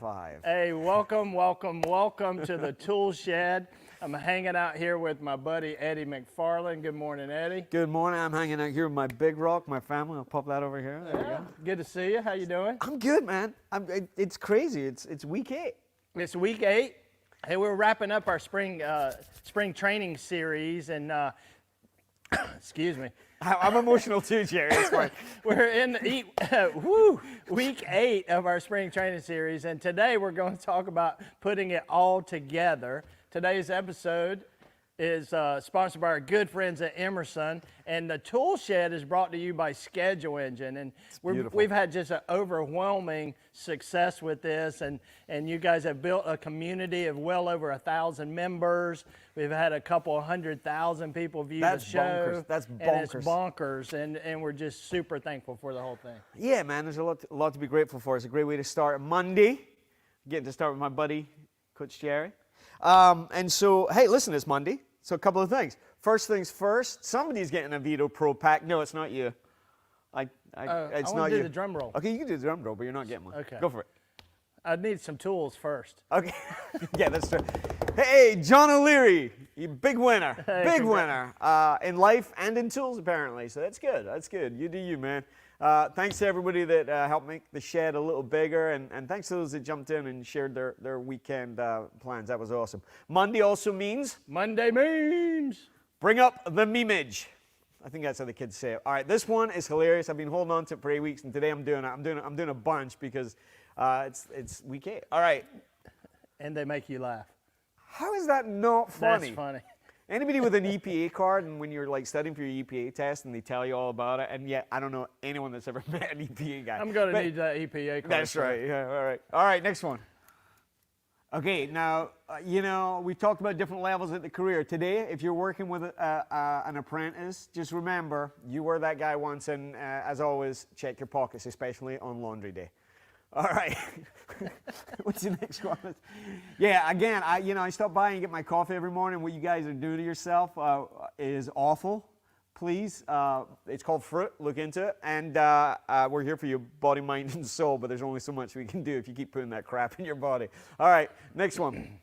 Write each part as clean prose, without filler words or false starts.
Five. Hey, welcome to the Toolshed. I'm hanging out here with my buddy Eddie McFarlane. Good morning, Eddie. Good morning. I'm hanging out here with my big rock, my family. I'll pop that over here. There we go. Good to see you. How you doing? I'm good, man. It's crazy. It's week 8. It's week 8. Hey, we're wrapping up our spring training series, and excuse me. I'm emotional too, Jerry. It's fine. We're in week 8 of our spring training series, and today we're going to talk about putting it all together. Today's episode is sponsored by our good friends at Emerson, and the Toolshed is brought to you by Schedule Engine, and we've had just an overwhelming success with this, and you guys have built a community of well over 1,000 members. We've had a couple 100,000 people view the show. Bonkers. That's bonkers. And it's bonkers, and we're just super thankful for the whole thing. Yeah, man, there's a lot to be grateful for. It's a great way to start Monday. Getting to start with my buddy, Coach Jerry. And so, hey, listen, it's Monday. So a couple of things. First things first, somebody's getting a Vito Pro pack. No, it's not you. It's I not want to you. do the drum roll. Okay, you can do the drum roll, but you're not getting one. Okay. Go for it. I need some tools first. Okay. Yeah, that's true. Hey, John O'Leary, you big winner. Hey, big winner in life and in tools, apparently. So that's good. That's good. You do you, man. Thanks to everybody that helped make the shed a little bigger, and thanks to those that jumped in and shared their weekend plans. That was awesome. Monday also means? Monday memes. Bring up the memeage. I think that's how the kids say it. All right, this one is hilarious. I've been holding on to it for 8 weeks, and today I'm doing it. I'm doing a bunch because it's week 8. All right. And they make you laugh. How is that not funny? That's funny. Anybody with an EPA card, and when you're like studying for your EPA test and they tell you all about it, and yet I don't know anyone that's ever met an EPA guy. I'm going to need that EPA card. That's right. Yeah. All right. All right. Next one. Okay. Now, we talked about different levels of the career. Today, if you're working with an apprentice, just remember you were that guy once, and as always, check your pockets, especially on laundry day. All right. What's the next one? Yeah, again, I stop by and get my coffee every morning. What you guys are doing to yourself is awful. Please, it's called fruit. Look into it. And we're here for your body, mind, and soul, but there's only so much we can do if you keep putting that crap in your body. All right, next one.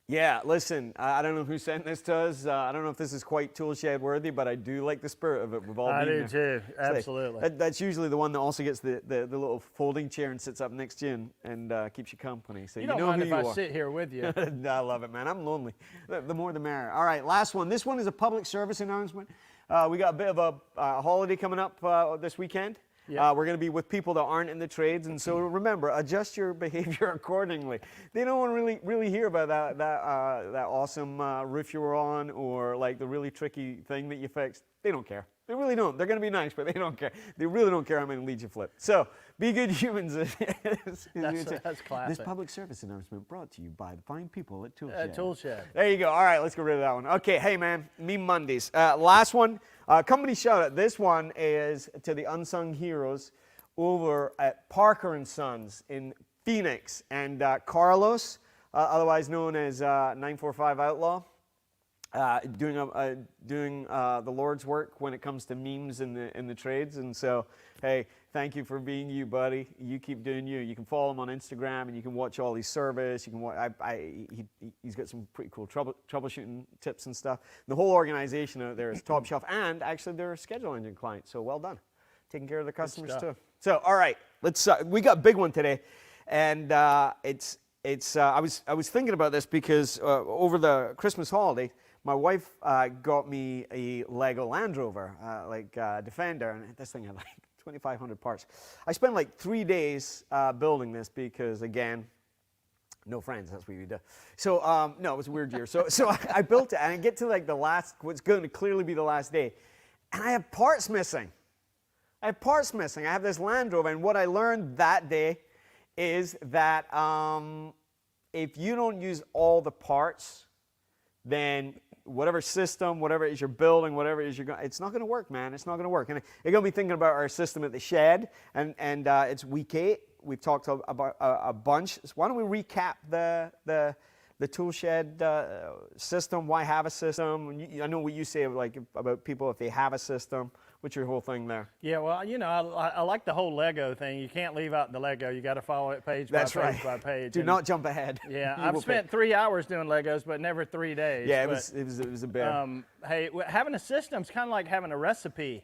Yeah, listen, I don't know who sent this to us. I don't know if this is quite Toolshed worthy, but I do like the spirit of it. We've all been do too, absolutely. That's usually the one that also gets the little folding chair and sits up next to you and keeps you company. So you know don't mind who if you I are. sit here with you. I love it, man. I'm lonely. The more the merrier. All right, last one. This one is a public service announcement. We got a bit of a holiday coming up this weekend. Yeah. We're going to be with people that aren't in the trades, and so remember, adjust your behavior accordingly. They don't want to really hear about that awesome roof you were on, or like the really tricky thing that you fixed. They don't care. They really don't. They're going to be nice, but they don't care. They really don't care how many leads you flip. So be good humans. That's classic. This public service announcement brought to you by the fine people at Toolshed. Toolshed. There you go. All right, let's get rid of that one. Okay, hey man, Meme Mondays. Last one. Company shout out. This one is to the unsung heroes over at Parker & Sons in Phoenix. And Carlos, otherwise known as 945 Outlaw, doing the Lord's work when it comes to memes in the trades. And so, hey, thank you for being you, buddy. You keep doing you. You can follow him on Instagram, and you can watch all his service. You can watch. He's got some pretty cool troubleshooting tips and stuff. The whole organization out there is top shelf, and actually they're a Schedule Engine client. So well done, taking care of the customers too. So all right, let's. We got a big one today, and it's. I was thinking about this because over the Christmas holiday, my wife got me a Lego Land Rover, Defender, and this thing had like 2,500 parts. I spent like 3 days building this because, again, no friends, that's what you do. So, no, it was a weird year. So I built it, and I get to like what's going to clearly be the last day, and I have parts missing. I have this Land Rover, and what I learned that day is that if you don't use all the parts, then whatever system, whatever it is you're building, whatever it is it's not going to work, man. It's not going to work. And you're going to be thinking about our system at the shed, and it's week 8. We've talked about a bunch. So why don't we recap the the Toolshed system. Why have a system? I know what you say like about people if they have a system. What's your whole thing there? Yeah, well, you know, I like the whole Lego thing. You can't leave out the Lego. You got to follow it page by page by page. Do not jump ahead. Yeah, I've spent 3 hours doing Legos, but never 3 days. Yeah, it was a bear. Hey, having a system is kind of like having a recipe.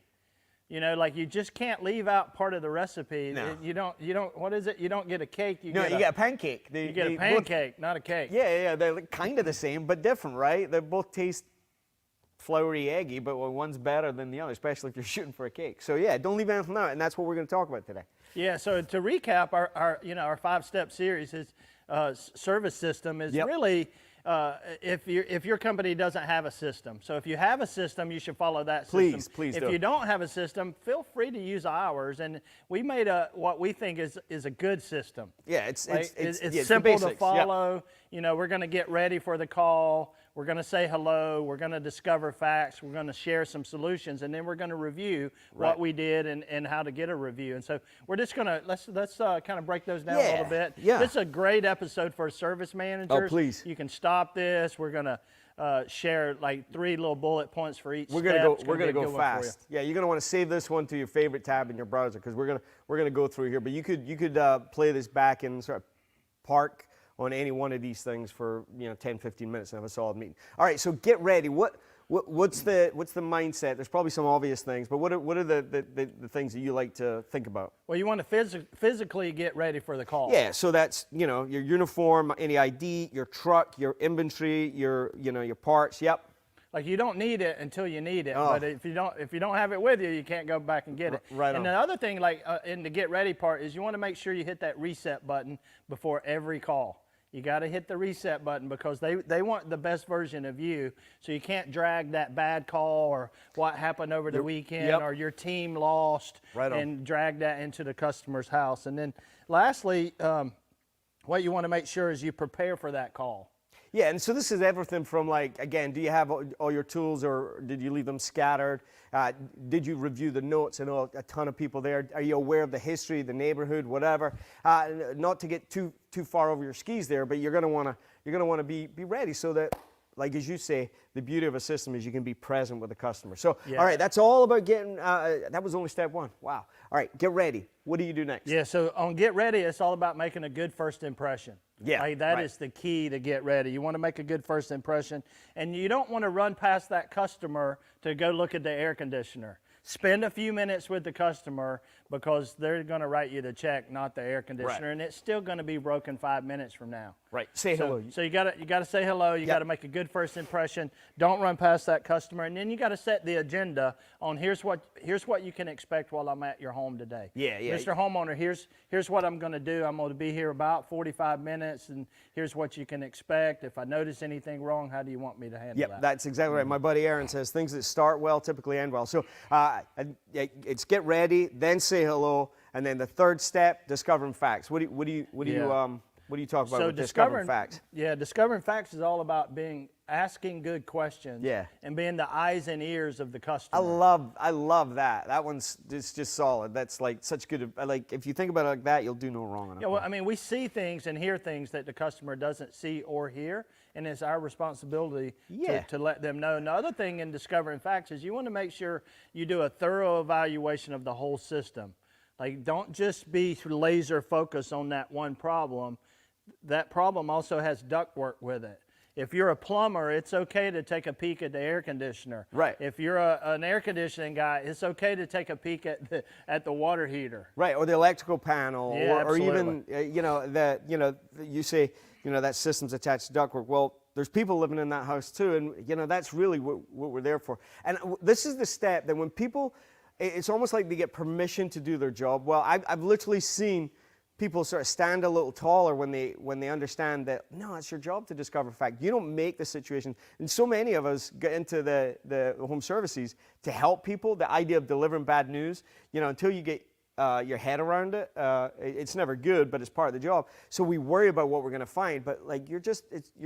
You know, like you just can't leave out part of the recipe. No. You don't. What is it? You don't get a cake. You get a pancake. You get a pancake, not a cake. Yeah, they're kind of the same, but different, right? They both taste floury, eggy, but one's better than the other, especially if you're shooting for a cake. So yeah, don't leave anything out, and that's what we're going to talk about today. Yeah. So to recap, our 5-step series is service system is really. If your company doesn't have a system. So if you have a system, you should follow that system. Please do. If you don't have a system, feel free to use ours. And we made what we think is a good system. Yeah, it's simple to follow. Yep. You know, we're going to get ready for the call. We're going to say hello. We're going to discover facts. We're going to share some solutions, and then we're going to review what we did and how to get a review. And so we're just going to let's kind of break those down a little bit. Yeah. This is a great episode for service managers. Oh, please. You can stop this. We're going to share like 3 little bullet points for each. We're gonna go fast. Yeah, you're gonna want to save this one to your favorite tab in your browser because we're gonna go through here. But you could play this back and sort of park on any one of these things for 10, 15 minutes and have a solid meeting. All right, so get ready. What's the mindset? There's probably some obvious things, but what are the things that you like to think about? Well, you want to physically get ready for the call. Yeah, so that's your uniform, any ID, your truck, your inventory, your parts. Yep. Like you don't need it until you need it, Oh. but if you don't have it with you, you can't go back and get it. Right and on. the other thing, like in the get ready part, is you want to make sure you hit that reset button before every call. You got to hit the reset button because they want the best version of you. So you can't drag that bad call or what happened over the weekend or your team lost and drag that into the customer's house. And then lastly, what you want to make sure is you prepare for that call. Yeah, and so this is everything from like, again, do you have all your tools or did you leave them scattered? Did you review the notes? I know a ton of people there. Are you aware of the history, the neighborhood, whatever? Not to get too far over your skis there, but you're gonna wanna be ready so that, like as you say, the beauty of a system is you can be present with the customer. So, all right, that's all about getting, that was only step 1. Wow. All right, get ready. What do you do next? Yeah, so on get ready, it's all about making a good first impression. Yeah, like that is the key to get ready. You want to make a good first impression, and you don't want to run past that customer to go look at the air conditioner. Spend a few minutes with the customer because they're going to write you the check, not the air conditioner, and it's still going to be broken 5 minutes from now. Right. Say hello. So you got to say hello. You got to make a good first impression. Don't run past that customer, and then you got to set the agenda on here's what you can expect while I'm at your home today. Yeah. Mr. Homeowner, here's what I'm going to do. I'm going to be here about 45 minutes, and here's what you can expect. If I notice anything wrong, how do you want me to handle that? Yep, that's exactly right. My buddy Aaron says things that start well typically end well. So it's get ready, then say hello, and then the third step, discovering facts. What do you talk about with discovering facts? Yeah, discovering facts is all about asking good questions. Yeah. And being the eyes and ears of the customer. I love that. That one's just solid. That's like such good. Like if you think about it like that, you'll do no wrong on it. Yeah, well, I mean, we see things and hear things that the customer doesn't see or hear, and it's our responsibility to let them know. And the other thing in discovering facts is you want to make sure you do a thorough evaluation of the whole system. Like, don't just be laser focused on that one problem. That problem also has ductwork with it. If you're a plumber, it's okay to take a peek at the air conditioner. Right. If you're an air conditioning guy, it's okay to take a peek at the water heater. Right, or the electrical panel, Yeah, or even you say that system's attached to ductwork. Well, there's people living in that house too, and that's really what we're there for. And this is the step that when people, it's almost like they get permission to do their job. Well, I've literally seen people sort of stand a little taller when they understand that, no, it's your job to discover fact. You don't make the situation. And so many of us get into the home services to help people. The idea of delivering bad news, until you get your head around it, it's never good, but it's part of the job. So we worry about what we're going to find, but like you're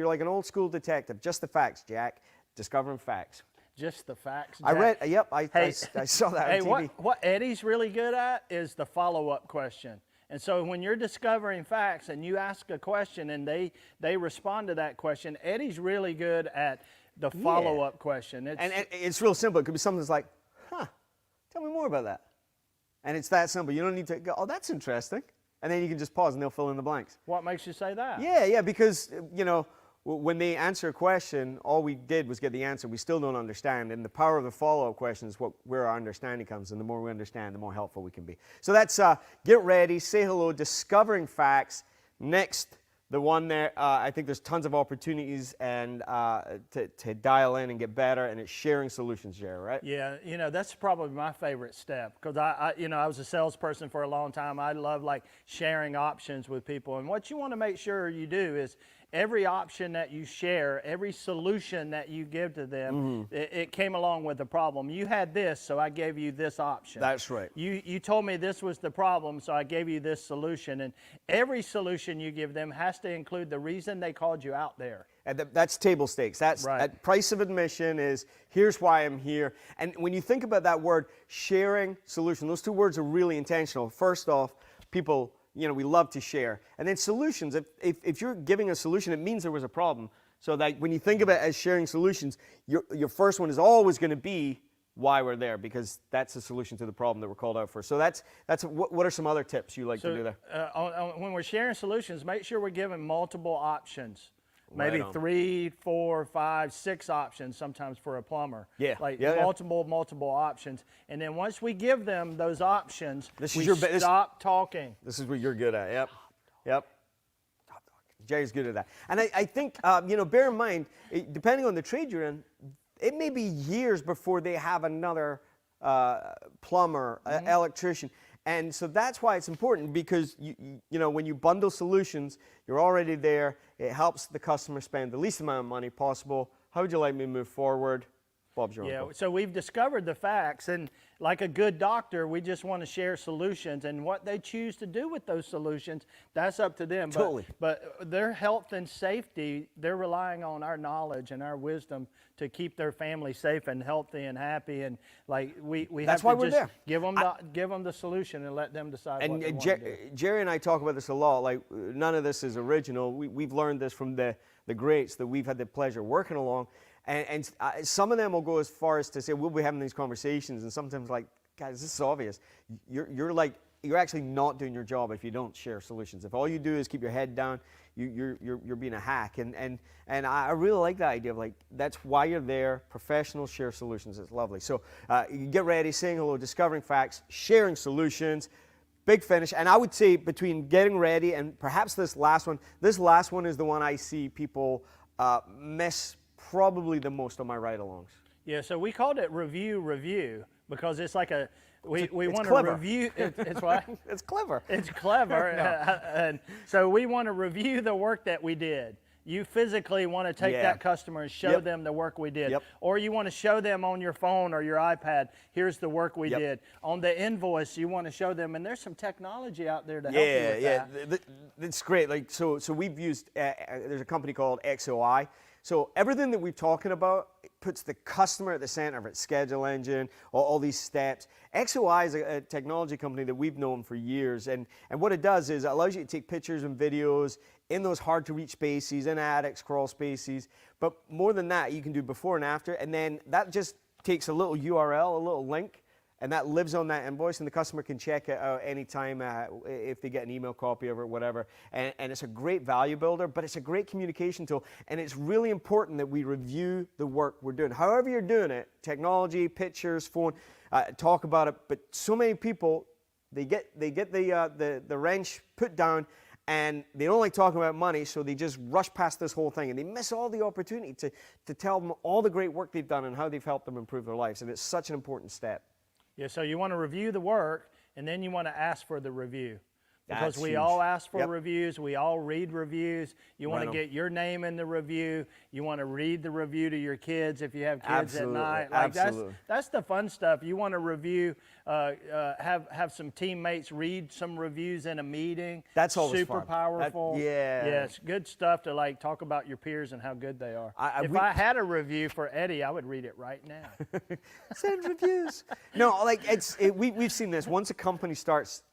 like an old school detective. Just the facts, Jack. Discovering facts. Just the facts, I Jack. read. Yep, I saw that on TV. What Eddie's really good at is the follow-up question. And so when you're discovering facts and you ask a question and they respond to that question, Eddie's really good at the follow-up question. And it's real simple. It could be something that's like, tell me more about that. And it's that simple. You don't need to go, oh, that's interesting. And then you can just pause and they'll fill in the blanks. What makes you say that? Yeah, because, when they answer a question, all we did was get the answer. We still don't understand. And the power of the follow-up question is where our understanding comes. And the more we understand, the more helpful we can be. So that's get ready, say hello, discovering facts. Next, the one there, I think there's tons of opportunities and to dial in and get better. And it's sharing solutions, Jerry, right? Yeah, that's probably my favorite step because I was a salesperson for a long time. I love like sharing options with people. And what you want to make sure you do is every option that you share, every solution that you give to them, it came along with a problem. You had this, so I gave you this option. That's right. You told me this was the problem, so I gave you this solution. And every solution you give them has to include the reason they called you out there. And that's table stakes. That's right. That price of admission is, here's why I'm here. And when you think about that word, sharing solution, those two words are really intentional. First off, people, we love to share. And then solutions, if you're giving a solution, it means there was a problem. So that when you think of it as sharing solutions, your first one is always going to be why we're there, because that's the solution to the problem that we're called out for. So that's what are some other tips you like to do there? When we're sharing solutions, make sure we're giving multiple options. Maybe 3, 4, 5, 6 options sometimes for a plumber. Multiple options. And then once we give them those options, stop talking. This is what you're good at. Yep. Stop talking. Jerry's good at that. And I think, bear in mind, depending on the trade you're in, it may be years before they have another plumber, electrician. And so that's why it's important, because when you bundle solutions, you're already there. It helps the customer spend the least amount of money possible. How would you like me to move forward? Bob's your uncle. So we've discovered the facts, and like a good doctor, we just want to share solutions, and what they choose to do with those solutions, that's up to them. Totally. But their health and safety, they're relying on our knowledge and our wisdom to keep their family safe and healthy and happy. And like we that's have why to we're just there. give them the solution and let them decide and what they want to do. Jerry and I talk about this a lot. Like, none of this is original. We've learned this from the greats that we've had the pleasure of working along. And some of them will go as far as to say, we'll be having these conversations, and sometimes like, guys, this is obvious. You're actually not doing your job if you don't share solutions. If all you do is keep your head down, you're being a hack. And I really like that idea of like, that's why you're there. Professionals share solutions. It's lovely. So you get ready, saying hello, discovering facts, sharing solutions. Big finish. And I would say between getting ready and perhaps this last one is the one I see people miss probably the most on my ride-alongs. Yeah, so we called it review because it's like we want to clever. review. It's what? It's clever. It's clever. And so we want to review the work that we did. You physically want to take that customer and show them the work we did. Or you want to show them on your phone or your iPad, here's the work we did. On the invoice, you want to show them, and there's some technology out there to help you with that. It's great. Like, so we've used, there's a company called XOI. So everything that we're talking about puts the customer at the center of its schedule engine, all these steps. XOI is a technology company that we've known for years, and what it does is it allows you to take pictures and videos in those hard-to-reach spaces, in attics, crawl spaces, but more than that, you can do before and after, and then that just takes a little URL, a little link, and that lives on that invoice, and the customer can check it out anytime if they get an email copy of it or whatever. And it's a great value builder, but it's a great communication tool. And it's really important that we review the work we're doing. However you're doing it, technology, pictures, phone, talk about it. But so many people, they get the wrench put down, and they don't like talking about money, so they just rush past this whole thing, and they miss all the opportunity to tell them all the great work they've done and how they've helped them improve their lives. And it's such an important step. Yeah, so you want to review the work, and then you want to ask for the review. Because That's we huge. all ask for reviews. We all read reviews. You want to get your name in the review. You want to read the review to your kids if you have kids at night. Absolutely. That's the fun stuff. You want to review have some teammates read some reviews in a meeting. That's always super fun. powerful. Yeah. Yes, good stuff to like talk about your peers and how good they are. If we- I had a review for Eddie, I would read it right now. Send reviews. No, like we've seen this. Once a company starts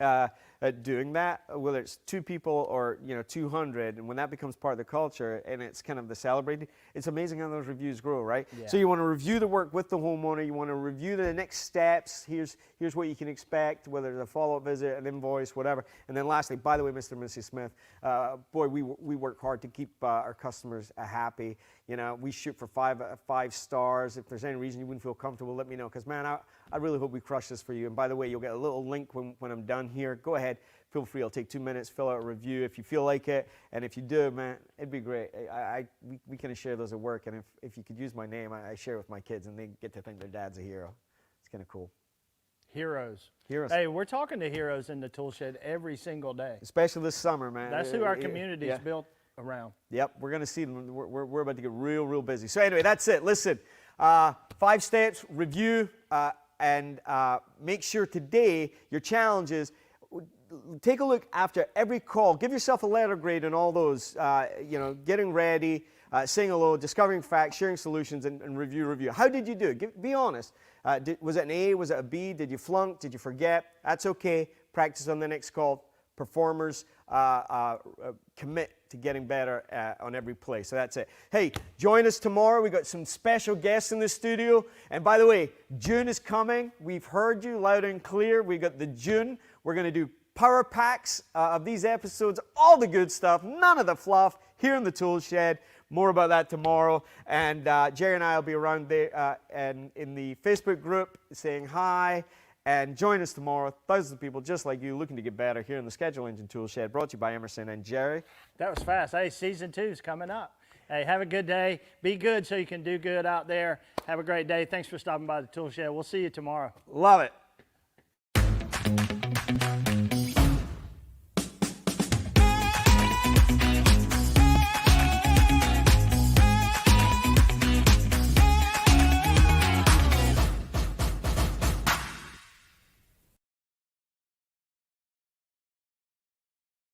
doing that, whether it's 2 people or 200, and when that becomes part of the culture and it's kind of the celebrated, it's amazing how those reviews grow, right? Yeah. So you want to review the work with the homeowner. You want to review the next steps. Here's what you can expect, whether it's a follow-up visit, an invoice, whatever. And then lastly, by the way, Mr. and Mrs. Smith, boy, we work hard to keep our customers happy. We shoot for 5 stars. If there's any reason you wouldn't feel comfortable, let me know. Because, man, I really hope we crush this for you. And by the way, you'll get a little link when I'm done here. Go ahead. Feel free. It'll take 2 minutes. Fill out a review if you feel like it. And if you do, man, it'd be great. We can share those at work. And if you could use my name, I share it with my kids, and they get to think their dad's a hero. It's kind of cool. Heroes. Heroes. Hey, we're talking to heroes in the Toolshed every single day. Especially this summer, man. That's who our community is built around. Yep, we're going to see them. We're about to get real busy. So anyway, that's it. Listen, 5 steps, review, and make sure today your challenge is take a look after every call. Give yourself a letter grade on all those, getting ready, saying hello, discovering facts, sharing solutions, and review. How did you do? Be honest. Was it an A? Was it a B? Did you flunk? Did you forget? That's okay. Practice on the next call. Performers commit to getting better on every play. So that's it. Hey, join us tomorrow. We got some special guests in the studio. And by the way, June is coming. We've heard you loud and clear. We got the June. We're going to do power packs of these episodes, all the good stuff, none of the fluff, here in the Toolshed. More about that tomorrow. And Jerry and I will be around there and in the Facebook group saying hi. And join us tomorrow. Thousands of people just like you looking to get better here in the Schedule Engine Toolshed, brought to you by Emerson and Jerry. That was fast. Hey, season 2 is coming up. Hey, have a good day. Be good so you can do good out there. Have a great day. Thanks for stopping by the Toolshed. We'll see you tomorrow. Love it.